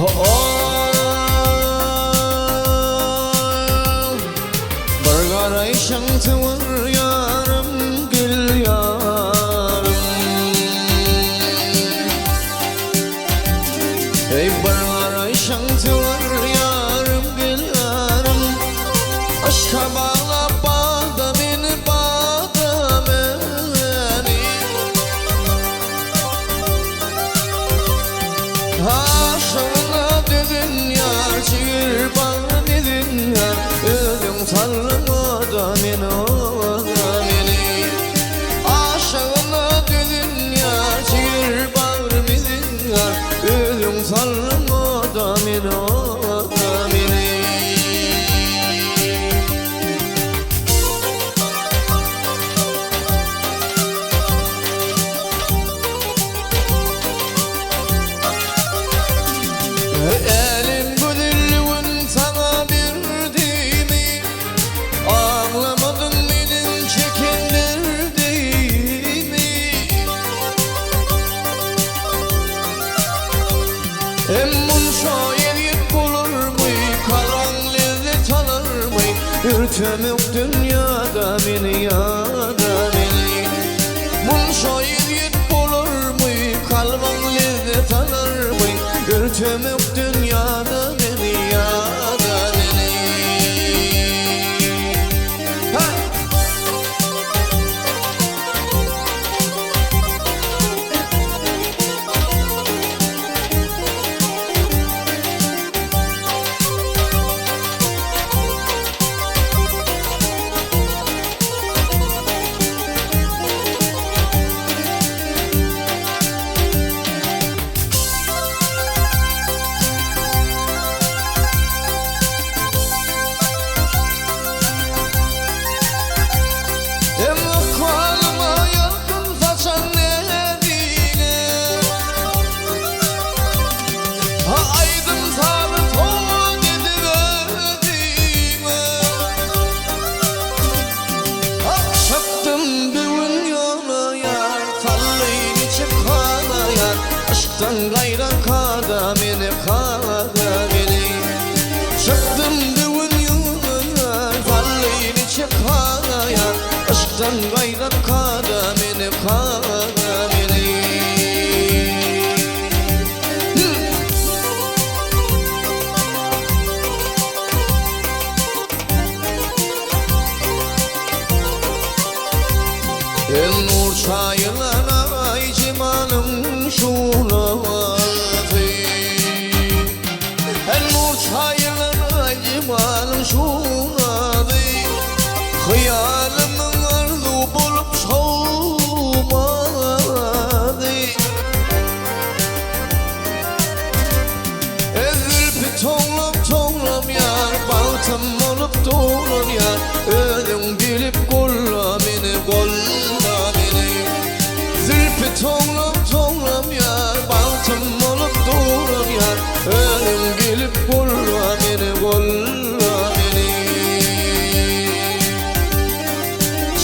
Bir qarayşan tığır yarım gül yarım. Ey bir qarayşan tığır yarım gül yarım. Aşka bağlap bağda beni bağda beni. Aşığına dedin yar çiğir bağ dedin yar. Ödün sarılmadı beni o beni. Aşığına dedin yar çiğir bağ dedin yar. Ödün sarılmadı beni o beni. Elim bu dilliğin sana birdiğimi, ağlamadın benim çekindirdiğimi. Bunca yedik bulur mu, kalan lezzet alır mı? Yürütem yok dünyada beni ya da beni. Bunca yedik bulur mu, kalan lezzet alır mı? Yürütem yok dünyada beni ya da beni. Aşktan gayrı kada beni kada beni. Çıktım düğün yoluna fallini çıkana ya. Aşktan gayrı kada beni kada beni. El nur çaylarına ay cimanım şunadı. El nur çaylarına ay cimanım şunadı. Hıyalımın arzu bulup soğumadı. Zülfü tonlam yar, baltım olup doğram yar. Ölüm bilip kolla beni kolla beni. Zülfü tonlam yar, baltım olup doğram yar. Ölüm bilip kolla beni kolla beni.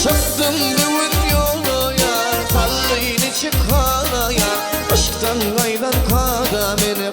Çıktım düğün yola yar, fallini çıkana yar. Aşktan gayrı kada beni